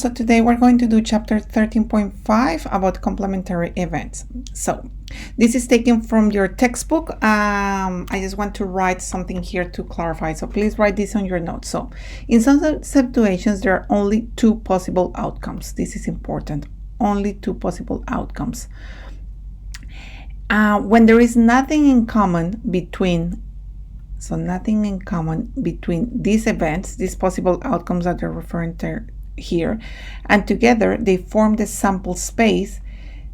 So today we're going to do chapter 13.5 about complementary events. So this is taken from your textbook. I just want to write something here to clarify. So please write this on your notes. So in some situations, there are only two possible outcomes. This is important. Only two possible outcomes. When there is nothing in common between these events, these possible outcomes that they're referring to here, and together they form the sample space,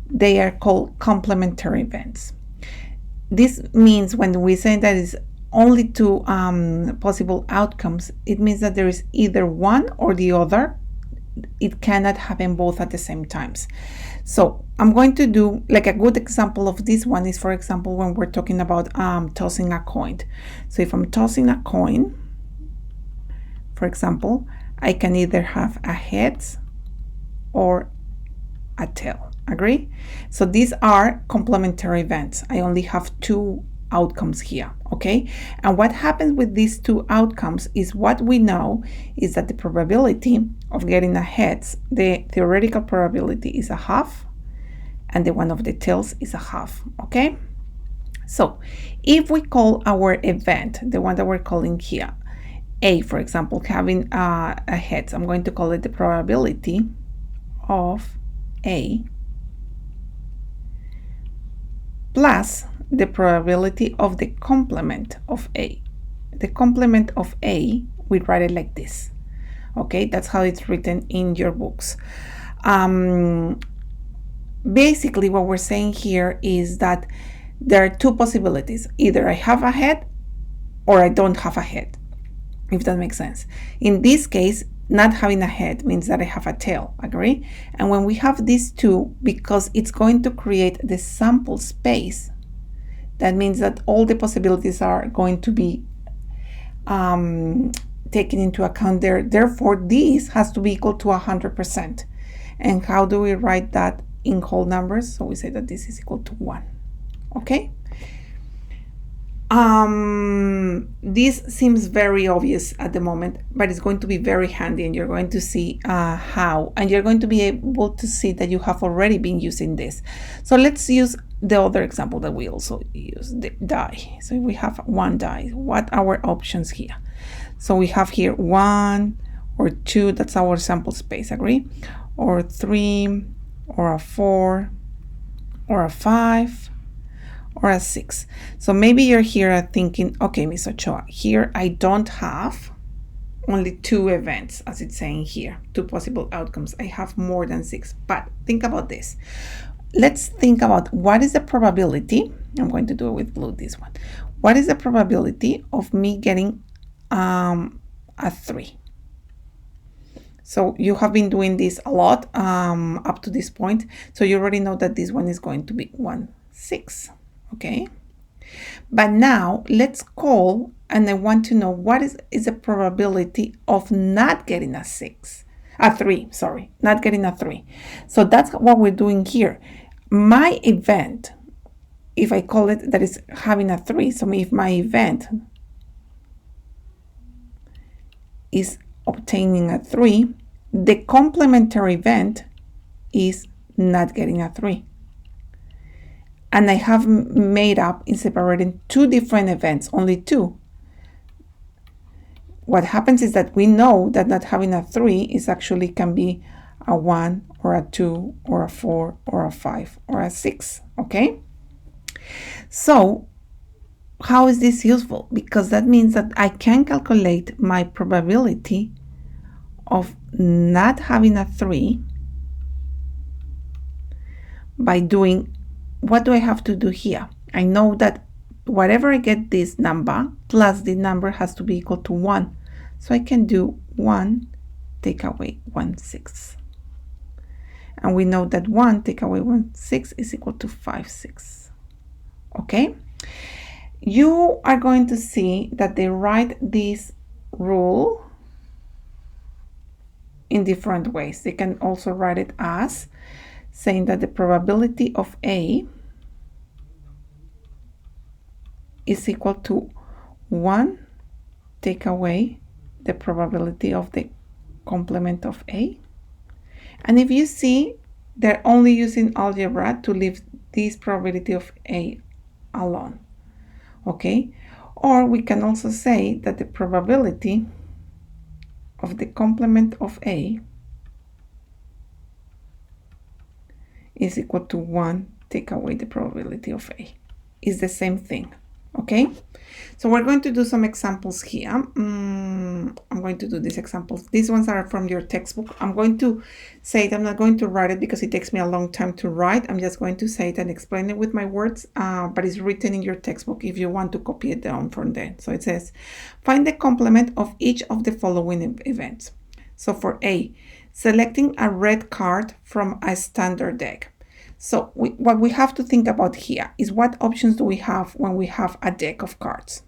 they are called complementary events. This means when we say that is only two possible outcomes, it means that there is either one or the other. It cannot happen both at the same times. So I'm going to do like a good example of this one is, for example, when we're talking about tossing a coin. So if I'm tossing a coin, for example, I can either have a heads or a tail. Agree? So these are complementary events. I only have two outcomes here, okay? And what happens with these two outcomes is what we know is that the probability of getting a heads, the theoretical probability is a half, and the one of the tails is a half, okay? So if we call our event, the one that we're calling here, A, for example, having a heads, I'm going to call it the probability of A plus the probability of the complement of A. The complement of A, we write it like this. Okay, that's how it's written in your books. Basically, what we're saying here is that there are two possibilities. Either I have a head or I don't have a head, if that makes sense. In this case, not having a head means that I have a tail, agree? And when we have these two, because it's going to create the sample space, that means that all the possibilities are going to be taken into account there. Therefore, this has to be equal to 100%. And how do we write that in whole numbers? So we say that this is equal to 1, okay? This seems very obvious at the moment, but it's going to be very handy, and you're going to see how, and you're going to be able to see that you have already been using this. So let's use the other example that we also use, the die. So we have one die. What are our options here? So we have here 1 or 2, that's our sample space, agree? Or 3, or a 4, or a 5, or a 6. So maybe you're here thinking, okay, Ms. Ochoa, here I don't have only 2 events, as it's saying here, 2 possible outcomes. I have more than 6. But think about this. Let's think about what is the probability. I'm going to do it with blue, this one. What is the probability of me getting a 3? So you have been doing this a lot up to this point. So you already know that this one is going to be 1, 6. Okay, but now let's call, and I want to know what is the probability of not getting a 3, sorry, not getting a 3. So that's what we're doing here. My event, if I call it, that is having a 3. So if my event is obtaining a 3, the complementary event is not getting a 3. And I have made up in separating 2 different events, only 2. What happens is that we know that not having a 3 is actually can be a 1 or a 2 or a 4 or a 5 or a 6, okay? So how is this useful? Because that means that I can calculate my probability of not having a 3 by doing, what do I have to do here? I know that whatever I get this number plus the number has to be equal to 1. So I can do 1 take away 1/6. And we know that 1 take away 1/6 is equal to 5/6. Okay? You are going to see that they write this rule in different ways. They can also write it as saying that the probability of A is equal to 1 take away the probability of the complement of A And if you see, they're only using algebra to leave this probability of A alone, okay? Or we can also say that the probability of the complement of A is equal to 1, take away the probability of A. It's the same thing, okay? So we're going to do some examples here. I'm going to do these examples. These ones are from your textbook. I'm going to say it. I'm not going to write it because it takes me a long time to write. I'm just going to say it and explain it with my words, but it's written in your textbook if you want to copy it down from there. So it says, find the complement of each of the following events. So for A, selecting a red card from a standard deck. So what we have to think about here is what options do we have when we have a deck of cards.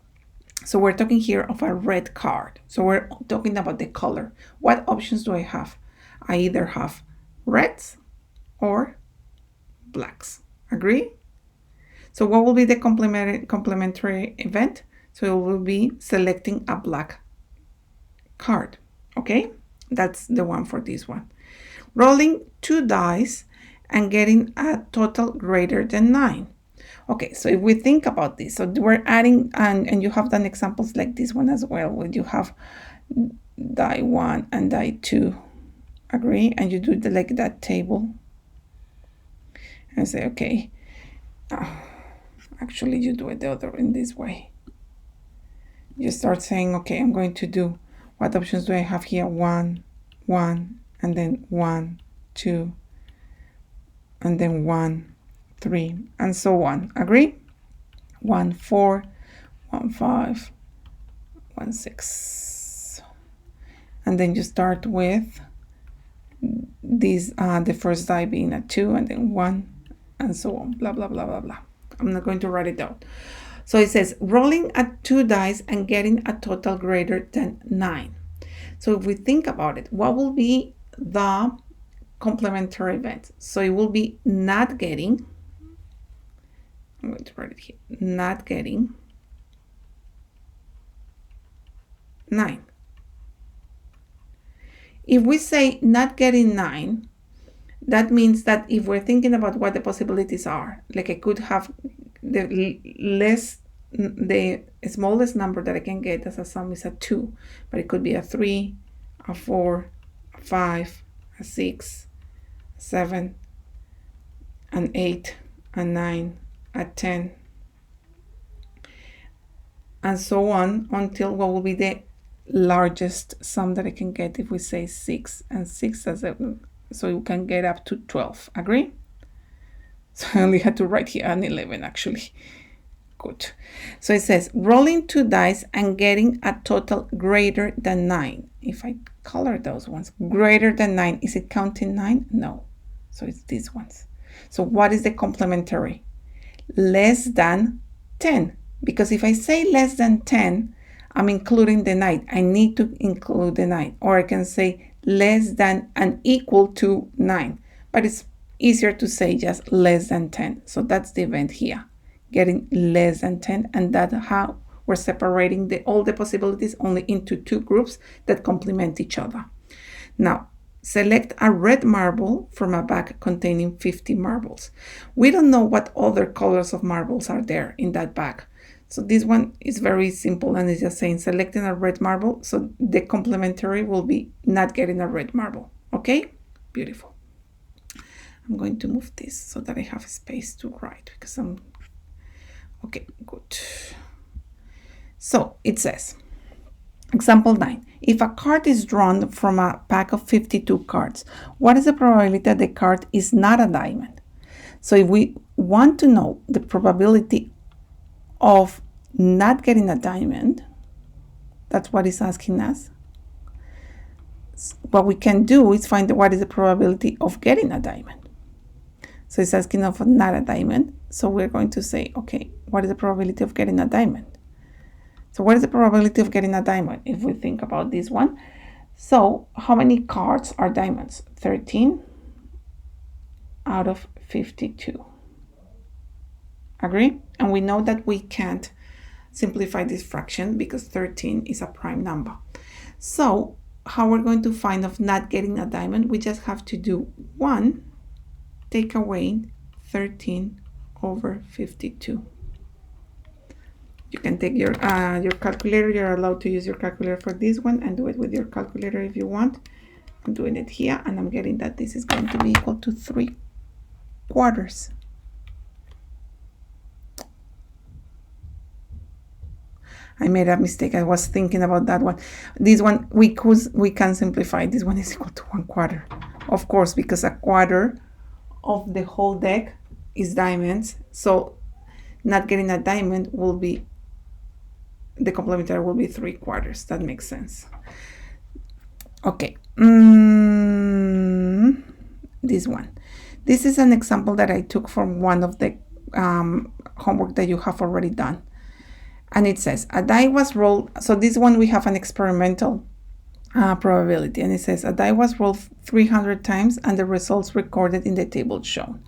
So we're talking here of a red card. So we're talking about the color. What options do I have? I either have reds or blacks. Agree? So what will be the complementary event? So it will be selecting a black card. Okay? That's the one for this one. Rolling 2 dice and getting a total greater than 9. Okay, so if we think about this, so we're adding, and you have done examples like this one as well, where you have die 1 and die 2, agree? And you do like that table and say, okay, actually you do it the other in this way. You start saying, okay, I'm going to do, what options do I have here? 1, 1, and then 1, 2, and then 1, 3, and so on. Agree? 1, 4, 1, 5, 1, 6. And then you start with these, the first die being a 2, and then 1, and so on. Blah, blah, blah, blah, blah. I'm not going to write it down. So it says, rolling at 2 dice and getting a total greater than 9. So if we think about it, what will be the complementary event? So it will be not getting, I'm going to write it here, not getting 9. If we say not getting 9, that means that if we're thinking about what the possibilities are, like I could have the smallest number that I can get as a sum is a 2, but it could be a 3, a 4, a 5, a 6, 7, an 8, a 9, a 10, and so on until what will be the largest sum that I can get if we say 6 and 6 as a, so you can get up to 12. Agree? So I only had to write here an 11 actually. Good. So it says rolling 2 dice and getting a total greater than 9. If I color those ones, greater than 9, is it counting 9? No. So it's these ones. So what is the complementary? Less than 10. Because if I say less than 10, I'm including the 9. I need to include the 9. Or I can say less than and equal to 9. But it's easier to say just less than 10. So that's the event here. Getting less than 10, and that's how we're separating all the possibilities only into 2 groups that complement each other. Now, select a red marble from a bag containing 50 marbles. We don't know what other colors of marbles are there in that bag. So this one is very simple and it's just saying selecting a red marble. So the complementary will be not getting a red marble. Okay? Beautiful. I'm going to move this so that I have space to write because I'm okay, good. So it says, example 9. If a card is drawn from a pack of 52 cards, what is the probability that the card is not a diamond? So if we want to know the probability of not getting a diamond, that's what it's asking us. What we can do is find what is the probability of getting a diamond. So it's asking of not a diamond. So we're going to say, okay, what is the probability of getting a diamond? So what is the probability of getting a diamond if we think about this one? So how many cards are diamonds? 13 out of 52. Agree? And we know that we can't simplify this fraction because 13 is a prime number. So how we're going to find of not getting a diamond. We just have to do 1 take away 13 over 52. You can take your calculator. You're allowed to use your calculator for this one and do it with your calculator if you want. I'm doing it here, and I'm getting that this is going to be equal to 3/4. I made a mistake. I was thinking about that one. This one, we can simplify. This one is equal to 1/4. Of course, because a quarter of the whole deck is diamonds. So not getting a diamond will be, the complementary will be 3/4. That makes sense. Okay. This one. This is an example that I took from one of the homework that you have already done. And it says a die was rolled. So this one we have an experimental probability, and it says a die was rolled 300 times and the results recorded in the table shown.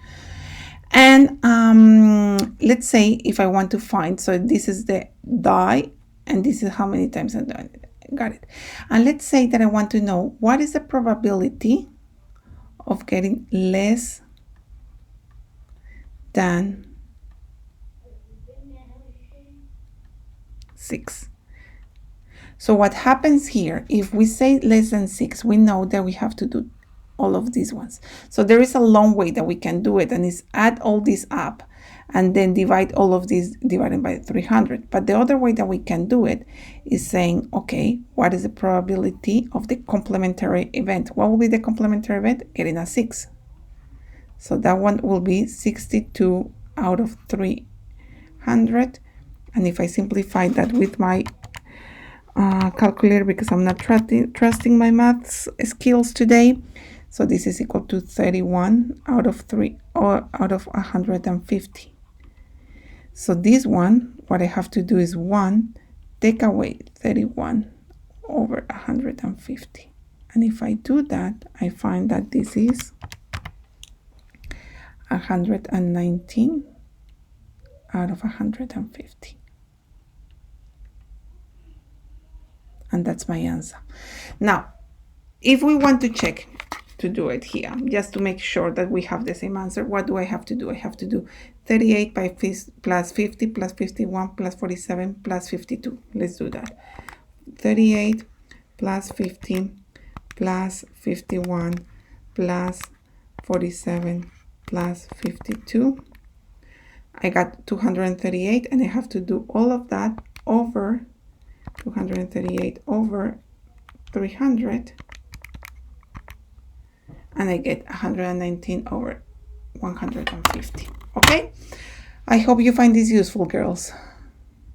And let's say if I want to find, so this is the die and this is how many times I done it. Got it. And let's say that I want to know what is the probability of getting less than 6. So what happens here, if we say less than 6, we know that we have to do all of these ones. So there is a long way that we can do it, and it's add all these up and then divide all of these divided by 300. But the other way that we can do it is saying, okay, what is the probability of the complementary event? What will be the complementary event? Getting a 6. So that one will be 62 out of 300. And if I simplify that with my calculator, because I'm not trusting my maths skills today, so this is equal to 31 out of 150. So this one, what I have to do is 1 take away 31 over 150. And if I do that, I find that this is 119 out of 150. And that's my answer. Now, if we want to check to do it here, just to make sure that we have the same answer, what do I have to do? I have to do 38 plus 50 plus 51 plus 47 plus 52. Let's do that. 38 plus 50 plus 51 plus 47 plus 52. I got 238, and I have to do all of that over 238 over 300, and I get 119 over 150. Okay, I hope you find this useful, girls.